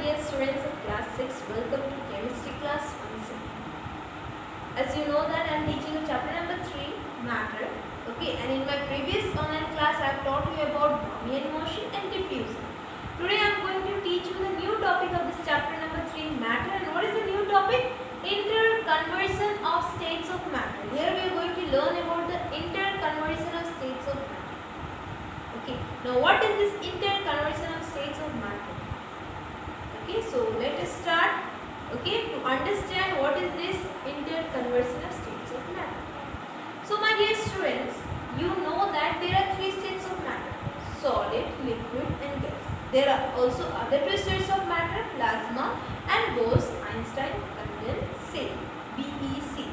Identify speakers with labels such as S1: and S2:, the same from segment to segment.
S1: dear students of class 6, welcome to chemistry class once again. As you know that I am teaching you chapter number 3, matter. Okay, and in my previous online class I have taught you about Brownian motion and diffusion. Today I am going to teach you the new topic of this chapter number 3, matter. And what is the new topic? Interconversion of states of matter. Here we are going to learn about the interconversion of states of matter. Okay, now what is this interconversion of states of matter? Okay, so let us start. Okay, to understand what is this interconversion of states of matter. So my dear students, you know that there are three states of matter: solid, liquid and gas. There are also other two states of matter: plasma and Bose-Einstein condensate, BEC.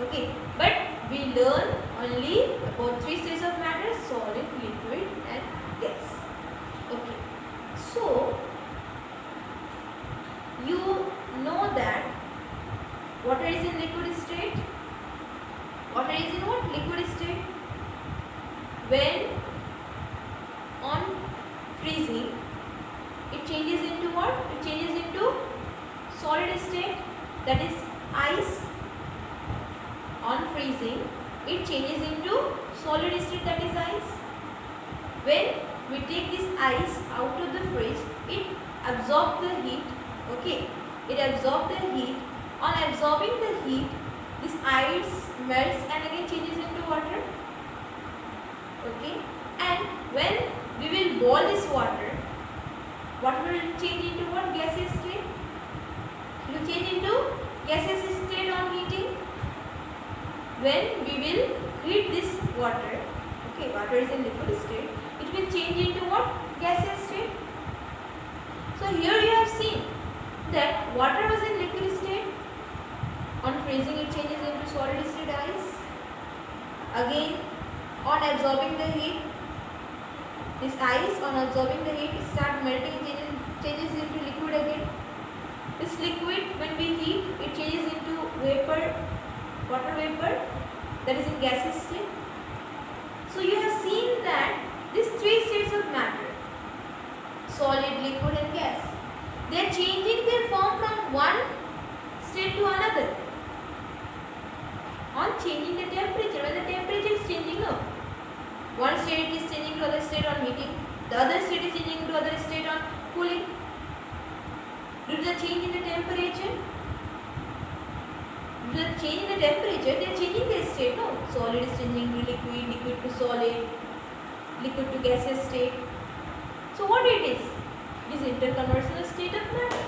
S1: Okay, but we learn only about three states of matter: solid, liquid and gas. Okay, so you know that water is in liquid state. Water is in what? Liquid state. When on freezing, it changes into what? It changes into solid state, that is ice. On freezing, it changes into solid state, that is ice. When we take this ice out of the fridge, it absorbs the heat. Okay, it absorbs the heat. On absorbing the heat, this ice melts and again changes into water. Okay, and when we will boil this water, what will change into what? Gaseous state. It will change into gaseous state on heating. When we will heat this water, okay, water is in liquid state, it will change into what? Gaseous state. So here you have seen that water was in liquid state. On freezing, it changes into solid state ice. Again, on absorbing the heat, this ice, on absorbing the heat, it starts melting, changes into liquid again. This liquid, when we heat, it changes into vapor, water vapor, that is in gaseous state. So you have seen that these three states of matter, solid, liquid and gas, they are changing their form from one state to another on changing the temperature. When the temperature is changing, no, one state is changing to other state on heating, the other state is changing to other state on cooling. Due to the change in the temperature, they are changing their state. No, solid is changing to liquid, liquid to solid, liquid to gaseous state. So what it is? It is interconversion of state of matter.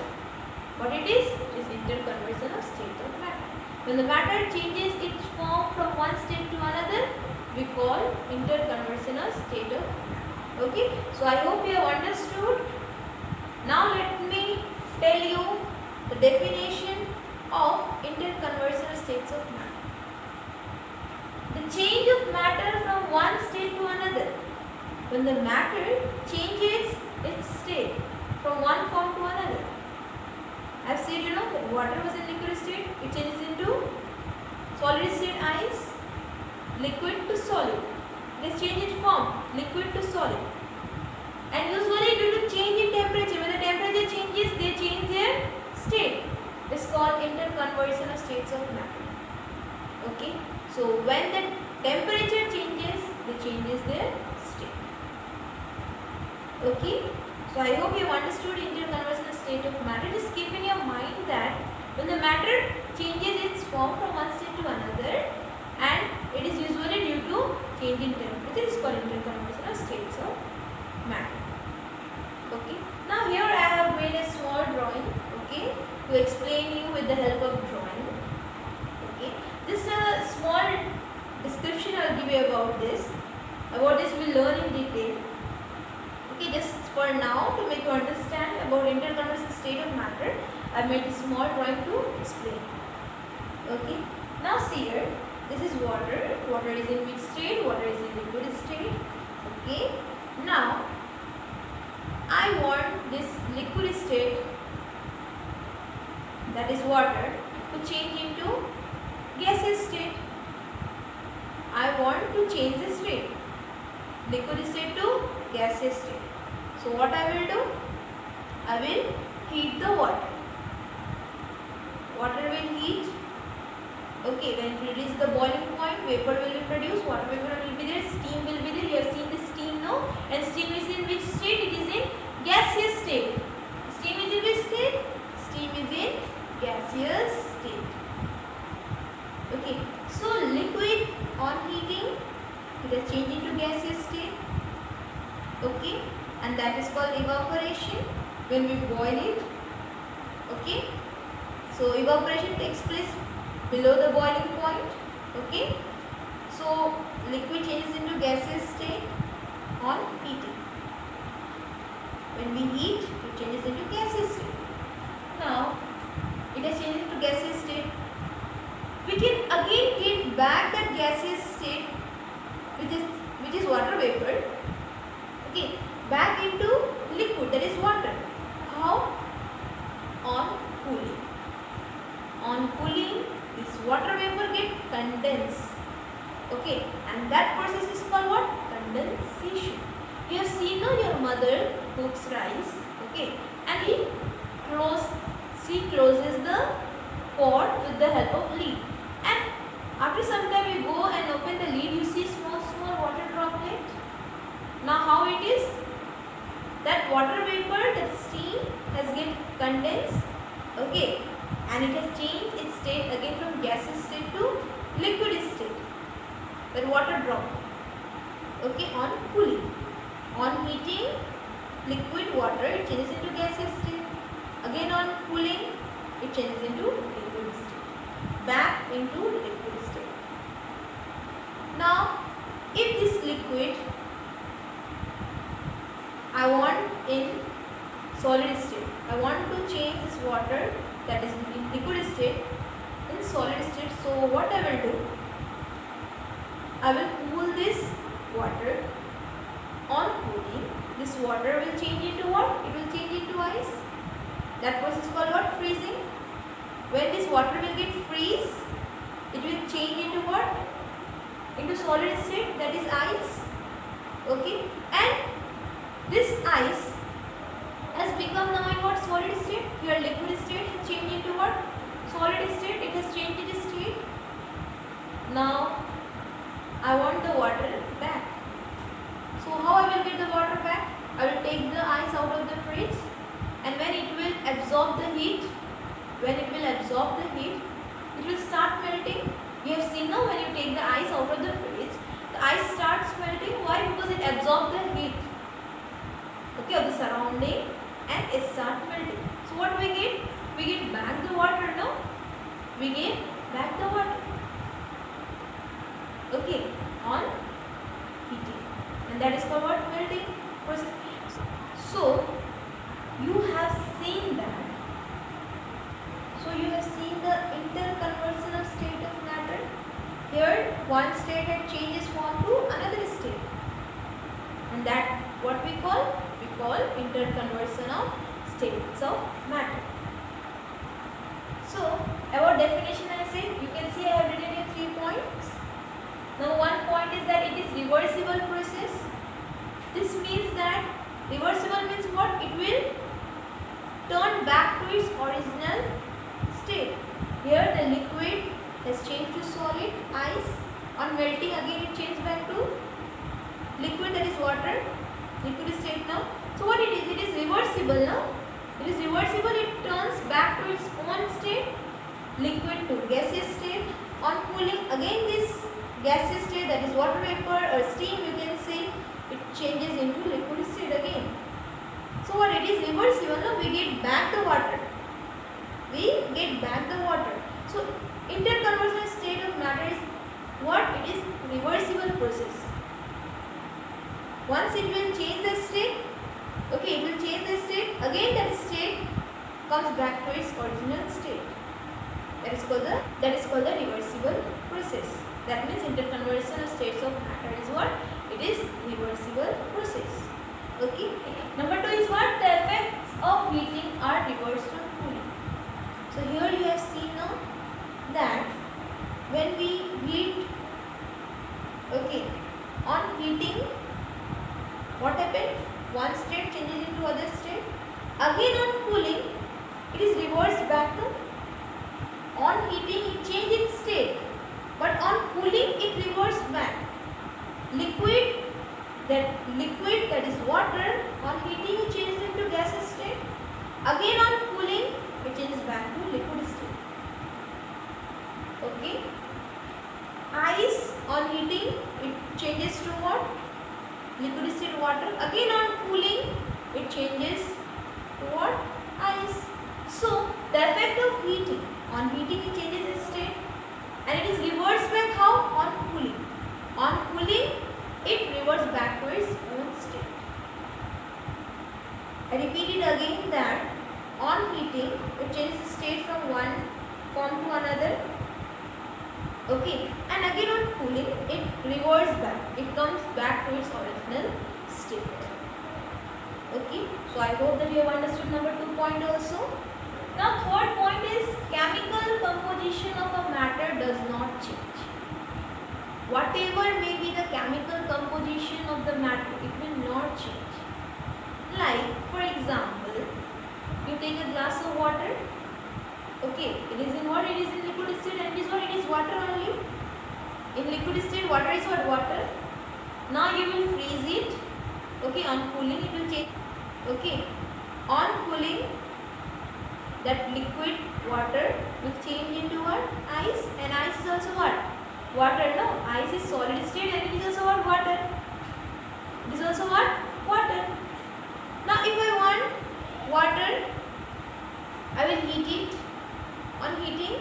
S1: What it is? It is interconversion of state of matter. When the matter changes its form from one state to another, we call interconversion of state of matter. Okay? So I hope you have understood. Now let me tell you the definition of interconversion of states of matter. The change of matter from one state to another. When the matter changes its state from one form to another. I have said, you know, that water was in liquid state, it changes into solid state ice, liquid to solid. It has changed its form, liquid to solid. And usually due to change in temperature, when the temperature changes, they change their state. It's called interconversion of states of matter. Okay, so when the temperature changes, they changes their state. Okay, so I hope you have understood interconversion of state of matter. Just keep in your mind that when the matter changes its form from one state to another, and it is usually due to change in temperature, it's called interconversion of states of matter. Okay, now here I have made a small drawing, okay, to explain you with the help of drawing. Okay, just a small description I will give you about this. About this we will learn in detail. Okay, just for now, to make you understand about interconversion state of matter, I have made a small drawing to explain. Okay, now see here, this is water. Water is in which state? Water is in liquid state. Okay, now I want this liquid state, that is water, to change into gaseous state. I want to change the state, liquid state to gaseous state. So what I will do? I will heat the water. Water will heat. Okay, when it reaches the boiling point, vapor will be produced, water vapor will be there, steam will be there. You have seen the steam now. And steam is in which state? It is in gaseous state. Steam is in which state? Steam is in gaseous state. Okay, so liquid on heating, it has changed into gaseous state. Okay, and that is called evaporation when we boil it. Okay, so evaporation takes place below the boiling point. Okay, so liquid changes into gaseous state on heating. When we heat, it changes into gaseous state. Now it has changed into gaseous state. We can again get back that gaseous state, which is water vapor. Okay, back into liquid, that is water. How? On cooling. On cooling, this water vapor get condensed. Okay, and that process is called what? Condensation. You have seen now your mother cooks rice. Okay, and she closes the pot with the help of lid. And after some time you go and open the lid, you see small water droplet. Now how it is? That water vapor, that steam has get condensed. Okay, and it has changed its state again from gaseous state to liquid state. That water drop. Okay, on cooling. On heating, liquid water, it changes into gaseous state. Again on cooling, it changes into liquid state. Back into liquid state. Now, if this liquid I want in solid state, I want to change this water that is in liquid state in solid state. So what I will do, I will cool this water. On cooling, this water will change into what? It will change into ice. That process is called what? Freezing. When this water will get freeze, it will change into what? Into solid state, that is ice. Okay, and this ice has become now in what? Solid state. Your liquid state has changed into what? Solid state. It has changed its state. Now I want the water back. So how I will get the water back? I will take the ice out of the fridge, and when it will absorb the heat, it will start melting. You have seen now when you take the ice out of the fridge, the ice starts melting. Why? Because it absorbs the heat, okay, of the surrounding, and it starts melting. So what we get? We get back the water now. We get back the water. Okay, on heating. And that is called what? Melting process. So you have seen that. So you have seen the interconversion of state of matter. Here one state had changes form to another state. And that what we call? We call interconversion of states of matter. So about definition I said, you can see I have written here 3 points. Now one point is that it is reversible process. This means that reversible means what? It will turn back to its original state. Here the liquid has changed to solid, ice. On melting again it changes back to liquid, that is water, liquid state now. So what it is? It is reversible now. It is reversible, it turns back to its own state, liquid to gaseous state. On cooling again this gaseous state, that is water vapor or steam you can say, it changes into liquid state again. So what it is? Reversible. Now we get back the water. So interconversion state of matter is what? It is reversible process. Once it will change the state, okay, it will change the state, again that state comes back to its original state. That is called the reversible process. That means interconversion of states of matter is what? It is reversible process. Okay. Number 2 is what? The effects of heating are reversed on cooling. So here you have seen now that when we heat, okay, on heating, what happened? One state changes into other state. Again on cooling, it is reversed back to, on heating it changes its state, but on cooling it reverts back. Liquid, that is water, on heating it changes into gaseous state. Again on cooling it changes back to liquid state. Okay. Ice, on heating it changes to what? Liquid state water. Again on cooling it changes to what? Ice. So the effect of heating, on heating it changes its state and it is reversed back how? On cooling. On cooling it reverts back to its own state. I repeat it again that on heating it changes state from one form to another. Okay, and again on cooling it reverts back. It comes back to its original state. Okay, so I hope that you have understood number 2 point also. Now third point is chemical composition of a matter does not change. Whatever may be the chemical composition of the matter, it will not change. Like for example, you take a glass of water. Okay, it is in what? It is in liquid state and it is what? It is water only. In liquid state water is what? Water. Now you will freeze it. Okay, on cooling it will change. Okay, on cooling that liquid water will change into what? Ice, and ice is also what? Water. No, ice is solid state and it is also what? Water. It is also what? Water. Now if I want water, I will heat it. On heating,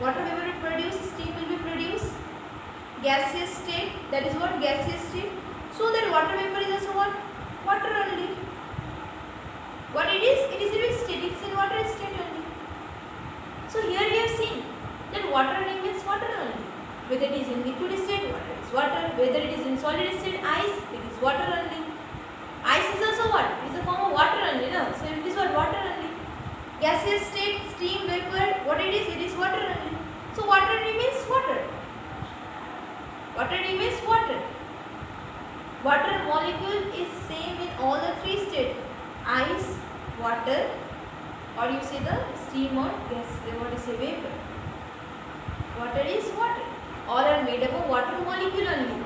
S1: water vapor will produce, steam will be produced. Gaseous state, that is what? Gaseous state. So that water vapor is also what? Water only. What it is? It is in state. It is in water state only. So here we have seen that water remains water only. Whether it is in liquid state, water is water. Whether it is in solid state, ice, it is water only. Ice is also what? It is a form of water only, no? So it is what? Water only. Gaseous state, steam, vapor, what it is? It is water only. So water remains water. Water remains water. Water molecule is same in all the three states. Ice, water, or you say the steam or gas, what is a vapor. Water is water. All are made up of water molecule only.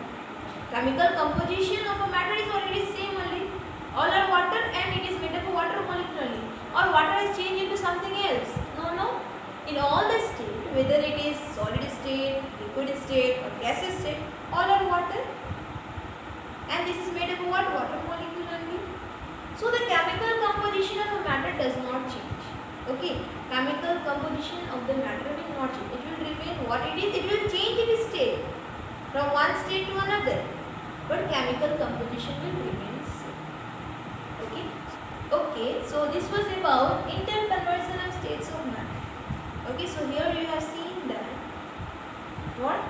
S1: Chemical composition of a matter is already same only. All are water and it is made up of water molecule only. Or water has changed into something else. No. In all the state, whether it is solid state, liquid state or gaseous state, all are water. And this is made up of what? Water molecule only. So the chemical composition of a matter does not change. Okay. Chemical composition of the matter will not change. It will remain what it is. It will change its state from one state to another. But chemical composition will remain same. Okay. Okay, so this was about interconversion of states of matter. Okay, so here you have seen that what?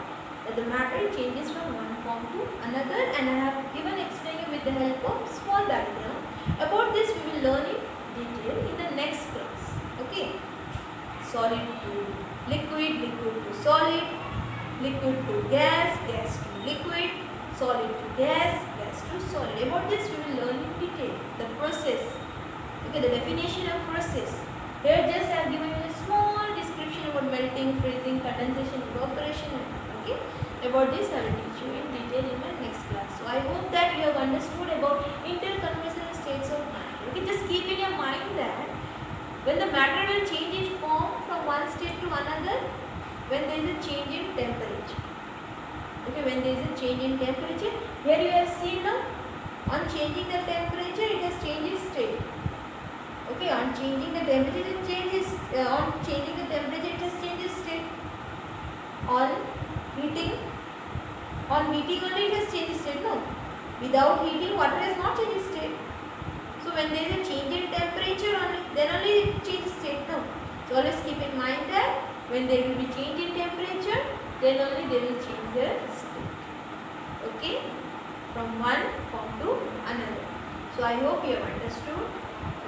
S1: That the matter changes from one form to another, and I have even explained you with the help of small diagram. About this we will learn in detail in the next class. Okay, solid to liquid, liquid to solid, liquid to gas, gas to liquid, solid to gas, gas to solid. About this we will learn in detail the process. Okay, the definition of process. Here just I have given you a small description about melting, freezing, condensation, evaporation. Okay, about this I will teach you in detail in my next class. So I hope that you have understood about interconversion of states of matter. Okay, just keep in your mind that when the matter will change its form from one state to another, when there is a change in temperature. Okay, when there is a change in temperature, here you have seen now, on changing the temperature, it has changed its state. Okay, on changing the temperature, it changes. On changing the temperature, it has changed its state. On heating only it has changed its state. No, without heating, water has not changed its state. So when there is a change in temperature, then only it changes state. No, so always keep in mind that when there will be change in temperature, then only they will change their state. Okay, from one form to another. So I hope you have understood.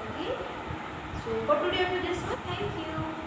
S1: Okay. So for today up to this one. Thank you.